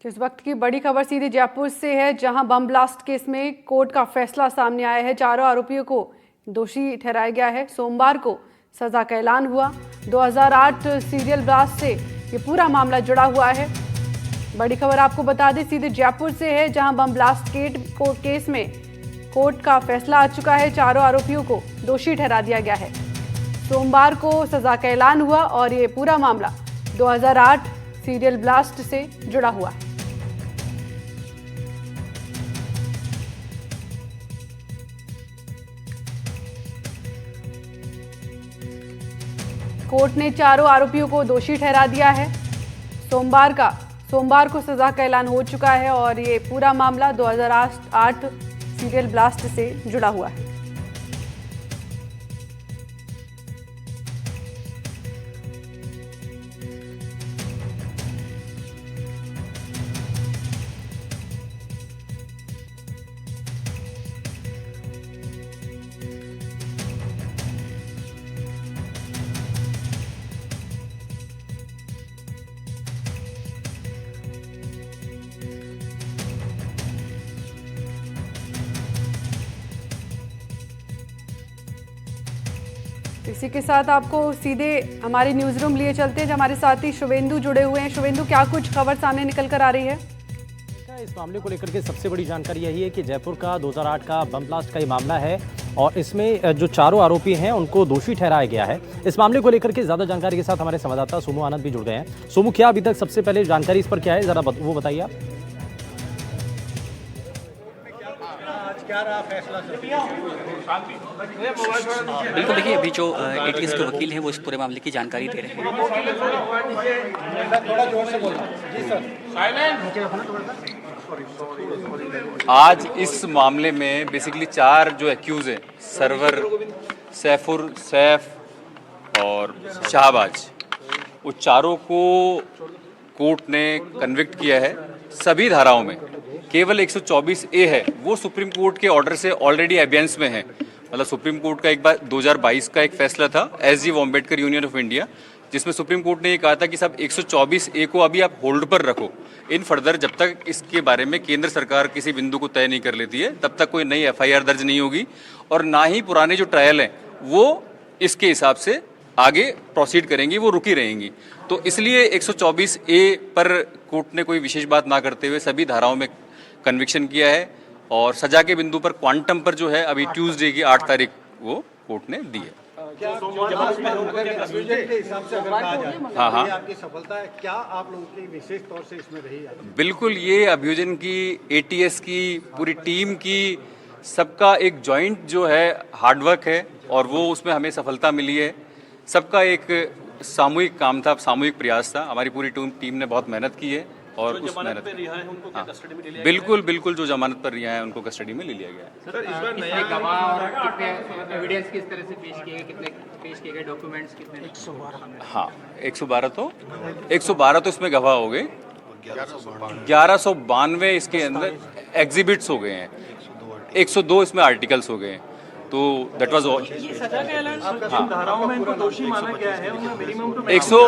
तो इस वक्त की बड़ी खबर सीधे जयपुर से है, जहां बम ब्लास्ट केस में कोर्ट का फैसला सामने आया है। चारों आरोपियों को दोषी ठहराया गया है। सोमवार को सजा का ऐलान हुआ। 2008 सीरियल ब्लास्ट से ये पूरा मामला जुड़ा हुआ है। बड़ी खबर आपको बता दें सीधे जयपुर से है, जहां बम ब्लास्ट केस में कोर्ट का फैसला आ चुका है। चारों आरोपियों को दोषी ठहरा दिया गया है। सोमवार को सजा का ऐलान हुआ और ये पूरा मामला 2008 सीरियल ब्लास्ट से जुड़ा हुआ है। कोर्ट ने चारों आरोपियों को दोषी ठहरा दिया है। सोमवार को सजा का ऐलान हो चुका है और ये पूरा मामला 2008 सीरियल ब्लास्ट से जुड़ा हुआ है। इसी के साथ आपको सीधे हमारे न्यूज रूम लिए चलते हैं, जहाँ हमारे साथी शुभेंदु जुड़े हुए हैं। शुभेंदु, क्या कुछ खबर सामने निकल कर आ रही है? इस मामले को लेकर के सबसे बड़ी जानकारी यही है कि जयपुर का 2008 का बम ब्लास्ट का ये मामला है और इसमें जो चारों आरोपी हैं उनको दोषी ठहराया गया है। इस मामले को लेकर के ज्यादा जानकारी के साथ हमारे संवाददाता सोमू आनंद भी जुड़ गए हैं। सोमू, क्या अभी तक सबसे पहले जानकारी इस पर क्या है, जरा वो बताइए आप। बिल्कुल, देखिए अभी जो एटीएस के वकील हैं वो इस पूरे मामले की जानकारी दे रहे हैं। आज इस मामले में बेसिकली 4 जो एक्यूज हैं, सरवर, सैफुर, सैफ और शाहबाज, वो चारों को कोर्ट ने कन्विक्ट किया है सभी धाराओं में। केवल 124A है, वो सुप्रीम कोर्ट के ऑर्डर से ऑलरेडी एबियंस में है। मतलब सुप्रीम कोर्ट का एक बार 2022 का एक फैसला था S G Ambedkar union of India, जिसमें सुप्रीम कोर्ट ने ये कहा था कि साहब 124A को अभी आप होल्ड पर रखो। इन फर्दर जब तक इसके बारे में केंद्र सरकार किसी बिंदु को तय नहीं कर लेती है तब तक कोई नई FIR दर्ज नहीं होगी और ना ही पुराने जो ट्रायल हैं वो इसके हिसाब से आगे प्रोसीड करेंगी, वो रुकी रहेंगी। तो इसलिए 124A पर कोर्ट ने कोई विशेष बात ना करते हुए सभी धाराओं में कन्विक्शन किया है और सजा के बिंदु पर क्वांटम पर जो है अभी ट्यूसडे की 8 तारीख वो कोर्ट ने दी है। हाँ, आपकी सफलता है क्या आप लोगों की विशेष तौर से इसमें रही है? बिल्कुल, ये अभियोजन की, ATS की पूरी टीम की, सबका एक जॉइंट जो है हार्डवर्क है और वो उसमें हमें सफलता मिली है। सबका एक सामूहिक काम था, सामूहिक प्रयास था। हमारी पूरी टीम ने बहुत मेहनत की है और उस मेहनत बिल्कुल जो जमानत पर रिहा है उनको कस्टडी में ले लिया गया है। सर, इस बार नया गवाह और कितने एविडेंस किस तरह से पेश किए गए, कितने पेश किए गए, डॉक्यूमेंट्स कितने? 112। हाँ, 112 तो इसमें गवाह हो गए। 1192 इसके अंदर एग्जिबिट्स हो गए हैं। 102 इसमें आर्टिकल्स हो गए हैं। तो दैट वाज ऑल। धाराओं में इनको दोषी माना गया है, उनमें मिनिमम तो 100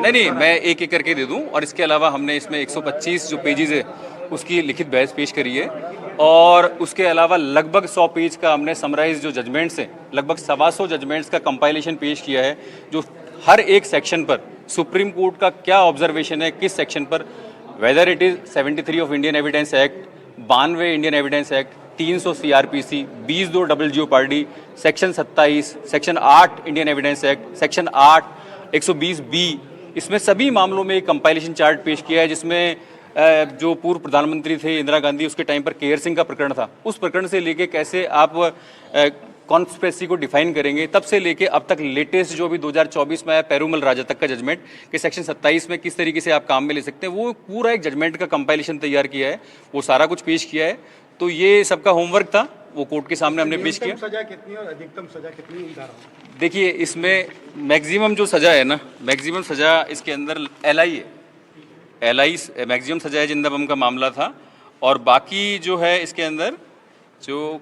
नहीं, मैं एक एक करके दे दूं। और इसके अलावा हमने इसमें 125 जो पेजेस है उसकी लिखित बहस पेश करी है और उसके अलावा लगभग 100 पेज का हमने समराइज जो जजमेंट्स हैं, लगभग 125 जजमेंट्स का कंपाइलेशन पेश किया है, जो हर एक सेक्शन पर सुप्रीम कोर्ट का क्या ऑब्जर्वेशन है, किस सेक्शन पर, whether it is 73 of Indian evidence act, 92 Indian evidence act, 300 CRPC, 22 double jeopardy, section 27, section 8 Indian evidence act, section 8, 120B, इसमें सभी मामलों में एक कंपाइलेशन चार्ट पेश किया है, जिसमें जो पूर्व प्रधानमंत्री थे इंदिरा गांधी, उसके टाइम पर केयर सिंह का प्रकरण था, उस प्रकरण से लेके कैसे आप कॉन्स्पिरेसी को डिफाइन करेंगे, तब से लेके अब तक लेटेस्ट जो भी 2024 में आया पेरूमल राजा तक का जजमेंट कि सेक्शन 27 में किस तरीके से आप काम में ले सकते हैं, वो पूरा एक जजमेंट का कंपाइलेशन तैयार किया है, वो सारा कुछ पेश किया है। तो ये सबका होमवर्क था, वो कोर्ट के सामने हमने पेश किया। सजा कितनी और अधिकतम सजा कितनी? देखिए, इसमें मैक्सिमम जो सजा है ना, मैक्सिमम सजा इसके अंदर LI है, LI मैक्सिमम सजा है, जिंदा बम का मामला था। और बाकी जो है इसके अंदर जो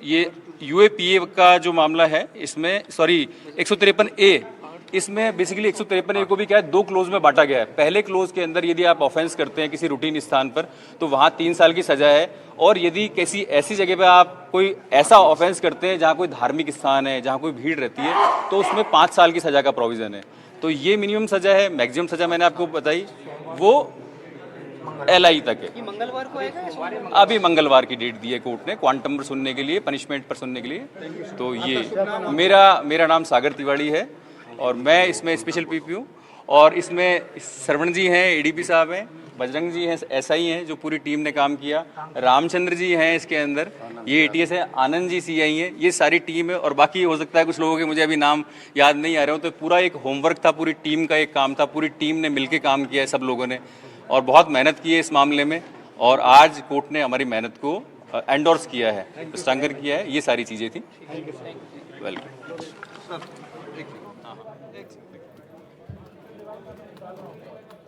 ये UAPA का जो मामला है, इसमें 153A इसमें बेसिकली 153A को भी क्या है, 2 क्लोज में बांटा गया है। पहले क्लोज के अंदर यदि आप ऑफेंस करते हैं किसी रूटीन स्थान पर तो वहां 3 साल की सजा है, और यदि किसी ऐसी जगह पर आप कोई ऐसा ऑफेंस करते हैं जहां कोई धार्मिक स्थान है, जहां कोई भीड़ रहती है, तो उसमें 5 साल की सजा का प्रोविजन है। तो ये मिनिमम सजा है। मैक्सिमम सजा मैंने आपको बताई वो LI तक है। मंगलवार को है, अभी मंगलवार की डेट दी है कोर्ट ने क्वांटम पर सुनने के लिए, पनिशमेंट पर सुनने के लिए। तो ये मेरा नाम सागर तिवारी है और मैं इसमें स्पेशल पीपी हूँ। और इसमें श्रवण जी हैं, ADP साहब हैं, बजरंग जी हैं, SI हैं, जो पूरी टीम ने काम किया, रामचंद्र जी हैं इसके अंदर, ये ATS है, आनंद जी CI हैं, ये सारी टीम है। और बाकी हो सकता है कुछ लोगों के मुझे अभी नाम याद नहीं आ रहे हो। तो पूरा एक होमवर्क था, पूरी टीम का एक काम था, पूरी टीम ने मिलकर काम किया है, सब लोगों ने, और बहुत मेहनत की है इस मामले में। और आज कोर्ट ने हमारी मेहनत को एंडोर्स किया है, हस्ताक्षर किया है। ये सारी चीज़ें थी। वेलकम।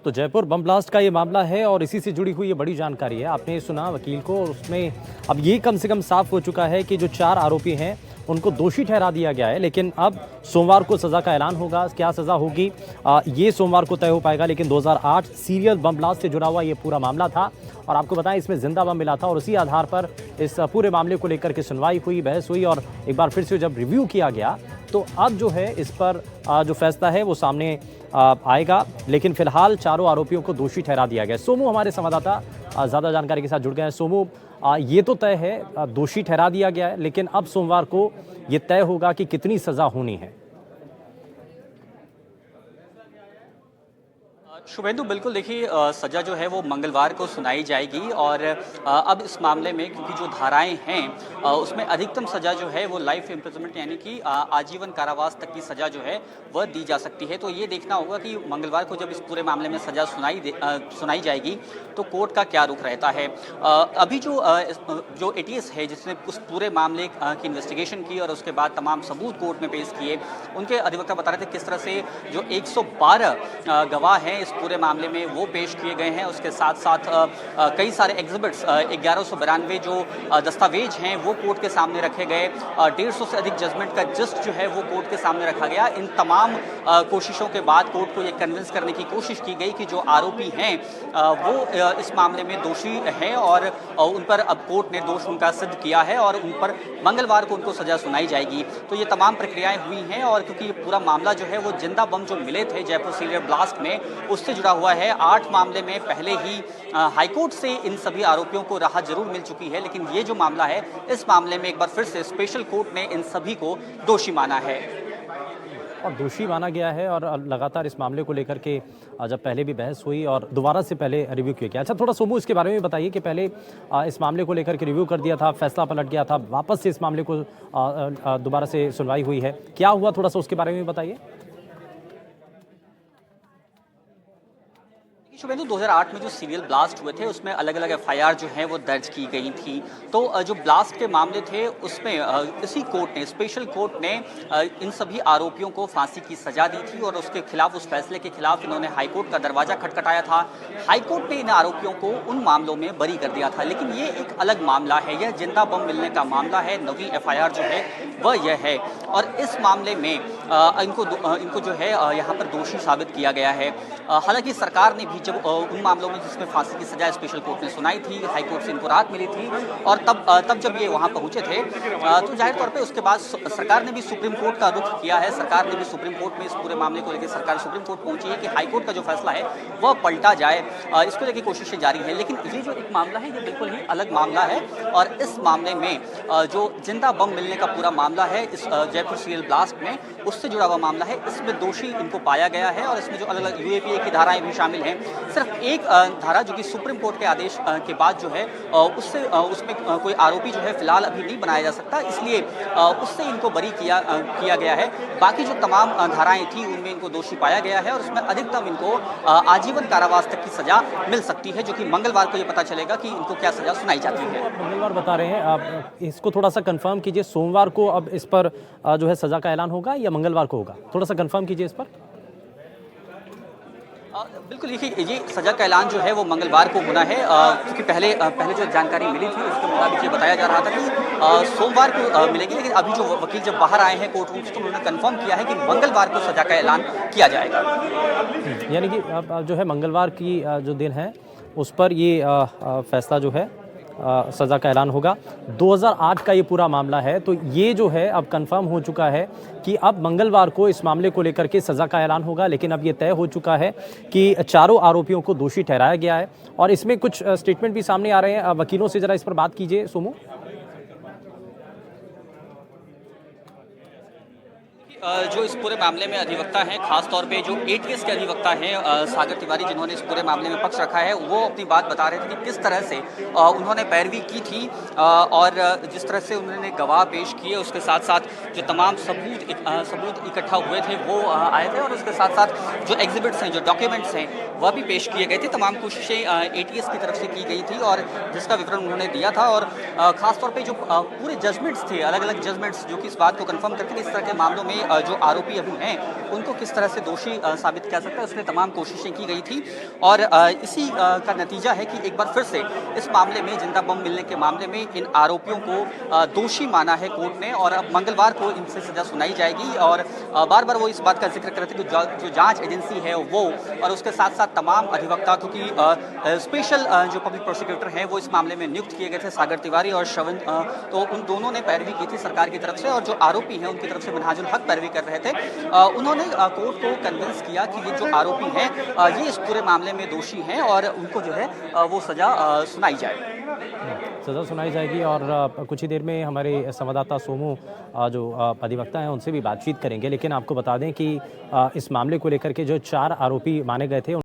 तो जयपुर बम ब्लास्ट का ये मामला है और इसी से जुड़ी हुई ये बड़ी जानकारी है। आपने सुना वकील को, और उसमें अब ये कम से कम साफ हो चुका है कि जो 4 आरोपी हैं उनको दोषी ठहरा दिया गया है। लेकिन अब सोमवार को सज़ा का ऐलान होगा। क्या सज़ा होगी ये सोमवार को तय हो पाएगा। लेकिन 2008 सीरियल बम ब्लास्ट से जुड़ा हुआ ये पूरा मामला था और आपको बताएं इसमें जिंदा बम मिला था और उसी आधार पर इस पूरे मामले को लेकर के सुनवाई हुई, बहस हुई और एक बार फिर से जब रिव्यू किया गया तो अब जो है इस पर जो फैसला है वो सामने आएगा। लेकिन फिलहाल चारों आरोपियों को दोषी ठहरा दिया गया। सोमू हमारे संवाददाता ज़्यादा जानकारी के साथ जुड़ गए हैं। सोमू, ये तो तय है दोषी ठहरा दिया गया है, लेकिन अब सोमवार को ये तय होगा कि कितनी सज़ा होनी है। शुभेंदु, बिल्कुल देखिए, सज़ा जो है वो मंगलवार को सुनाई जाएगी। और अब इस मामले में क्योंकि जो धाराएं हैं उसमें अधिकतम सज़ा जो है वो लाइफ इम्प्रिजनमेंट यानी कि आजीवन कारावास तक की सज़ा जो है वह दी जा सकती है। तो ये देखना होगा कि मंगलवार को जब इस पूरे मामले में सज़ा सुनाई जाएगी तो कोर्ट का क्या रुख रहता है। अभी जो ATS है जिसने उस पूरे मामले की इन्वेस्टिगेशन की और उसके बाद तमाम सबूत कोर्ट में पेश किए, उनके अधिवक्ता बता रहे थे किस तरह से जो 112 गवाह हैं इस पूरे मामले में वो पेश किए गए हैं। उसके साथ साथ कई सारे एग्जिबिट्स 1192 जो दस्तावेज हैं वो कोर्ट के सामने रखे गए। 150 से अधिक जजमेंट का जस्ट जो है वो कोर्ट के सामने रखा गया। इन तमाम कोशिशों के बाद कोर्ट को ये कन्विंस करने की कोशिश की गई कि जो आरोपी हैं वो इस मामले में दोषी हैं और उन पर अब कोर्ट ने दोष उनका सिद्ध किया है और उन पर मंगलवार को उनको सजा सुनाई जाएगी। तो ये तमाम प्रक्रियाएं हुई हैं और क्योंकि ये पूरा मामला जो है वो जिंदा बम जो मिले थे जयपुर सीरियल ब्लास्ट में उससे जुड़ा हुआ है। 8 मामले में पहले ही हाईकोर्ट से इन सभी आरोपियों को राहत जरूर मिल चुकी है, लेकिन ये जो मामला है इस मामले में एक बार फिर से स्पेशल कोर्ट ने इन सभी को दोषी माना है और दोषी माना गया है। और लगातार इस मामले को लेकर के जब पहले भी बहस हुई और दोबारा से पहले रिव्यू किया गया। अच्छा, थोड़ा सोमू इसके बारे में बताइए कि पहले इस मामले को लेकर के रिव्यू कर दिया था, फैसला पलट गया था, वापस से इस मामले को दोबारा से सुनवाई हुई है, क्या हुआ थोड़ा सा उसके बारे में बताइए। शुभेंदु, 2008 में जो सीरियल ब्लास्ट हुए थे उसमें अलग अलग FIR जो है वो दर्ज की गई थी। तो जो ब्लास्ट के मामले थे उसमें इसी कोर्ट ने, स्पेशल कोर्ट ने इन सभी आरोपियों को फांसी की सजा दी थी और उसके खिलाफ, उस फैसले के खिलाफ इन्होंने हाईकोर्ट का दरवाजा खटखटाया था। हाईकोर्ट ने इन आरोपियों को उन मामलों में बरी कर दिया था। लेकिन ये एक अलग मामला है, यह जिंदा बम मिलने का मामला है। नवी FIR जो है वह यह है और इस मामले में इनको जो है यहाँ पर दोषी साबित किया गया है। हालांकि सरकार ने भी जब उन मामलों में जिसमें फांसी की सजा स्पेशल कोर्ट ने सुनाई थी, हाई कोर्ट से इनको राहत मिली थी और तब जब ये वहां पहुंचे थे तो जाहिर तौर पे उसके बाद सरकार ने भी सुप्रीम कोर्ट का रुख किया है। सरकार ने भी सुप्रीम कोर्ट में इस पूरे मामले को लेकर सरकार सुप्रीम कोर्ट पहुंची है कि हाई कोर्ट का जो फैसला है वह पलटा जाए। इसको लेकर कोशिशें जारी है। लेकिन ये जो एक मामला है ये बिल्कुल ही अलग मामला है और इस मामले में जो जिंदा बम मिलने का पूरा मामला है इस जयपुर सीरियल ब्लास्ट में, उससे जुड़ा हुआ मामला है। इसमें दोषी इनको पाया गया है और इसमें जो अलग अलग UAPA की धाराएं भी शामिल हैं। सिर्फ एक धारा जो कि सुप्रीम कोर्ट के आदेश के बाद जो है उसमें कोई आरोपी जो है फिलहाल अभी नहीं बनाया जा सकता, इसलिए उससे इनको बरी किया गया है। बाकी जो तमाम धाराएं थी उनमें इनको दोषी पाया गया है और उसमें अधिकतम इनको आजीवन कारावास तक की सजा मिल सकती है, जो कि मंगलवार को ये पता चलेगा कि इनको क्या सजा सुनाई जाती है। मंगलवार बता रहे हैं आप, इसको थोड़ा सा कंफर्म कीजिए। सोमवार को अब इस पर जो है सजा का ऐलान होगा या मंगलवार को होगा, थोड़ा सा कंफर्म कीजिए इस पर। बिल्कुल, देखिए ये सजा का ऐलान जो है वो मंगलवार को होना है, क्योंकि पहले जो जानकारी मिली थी उसके मुताबिक ये बताया जा रहा था कि सोमवार को मिलेगी, लेकिन अभी जो वकील जब बाहर आए हैं कोर्ट रूम से तो उन्होंने कंफर्म किया है कि मंगलवार को सजा का ऐलान किया जाएगा। यानी कि अब जो है मंगलवार की जो दिन है उस पर ये फैसला जो है सज़ा का ऐलान होगा। 2008 का ये पूरा मामला है, तो ये जो है अब कंफर्म हो चुका है कि अब मंगलवार को इस मामले को लेकर के सज़ा का ऐलान होगा। लेकिन अब ये तय हो चुका है कि चारों आरोपियों को दोषी ठहराया गया है और इसमें कुछ स्टेटमेंट भी सामने आ रहे हैं। वकीलों से ज़रा इस पर बात कीजिए सोमू। जो इस पूरे मामले में अधिवक्ता हैं, खासतौर पे जो एटीएस के अधिवक्ता हैं सागर तिवारी, जिन्होंने इस पूरे मामले में पक्ष रखा है, वो अपनी बात बता रहे थे कि किस तरह से उन्होंने पैरवी की थी और जिस तरह से उन्होंने गवाह पेश किए, उसके साथ साथ जो तमाम सबूत इकट्ठा हुए थे वो आए थे और उसके साथ साथ जो एग्जिबिट्स हैं, जो डॉक्यूमेंट्स हैं, वह भी पेश किए गए थे। तमाम कोशिशें एटीएस की तरफ से की गई थी और जिसका विवरण उन्होंने दिया था और खासतौर पे जो पूरे जजमेंट्स थे, अलग अलग जजमेंट्स जो कि इस बात को कंफर्म करते हैं कि इस तरह के मामलों में जो आरोपी अभी हैं उनको किस तरह से दोषी साबित किया सकता है, उसमें तमाम कोशिशें की गई थी और इसी का नतीजा है कि एक बार फिर से इस मामले में, जिंदा बम मिलने के मामले में, इन आरोपियों को दोषी माना है कोर्ट ने और अब मंगलवार को इनसे सजा सुनाई जाएगी। और बार बार वो इस बात का जिक्र कर रहे थे कि जो जांच एजेंसी है वो और उसके साथ साथ तमाम अधिवक्ता, क्योंकि स्पेशल जो पब्लिक प्रोसिक्यूटर हैं वो इस मामले में नियुक्त किए गए थे, सागर तिवारी और श्रवण, तो उन दोनों ने पैरवी की थी सरकार की तरफ से और जो आरोपी हैं उनकी तरफ से मिनहाजुल हक पैरवी कर रहे थे। उन्होंने कोर्ट को कन्विंस किया कि ये जो आरोपी हैं ये इस पूरे मामले में दोषी हैं और उनको जो है वो सजा सुनाई जाए। सज़ा सुनाई जाएगी और कुछ ही देर में हमारे संवाददाता सोमू जो अधिवक्ता हैं उनसे भी बातचीत करेंगे। लेकिन आपको बता दें कि इस मामले को लेकर के जो 4 आरोपी माने गए थे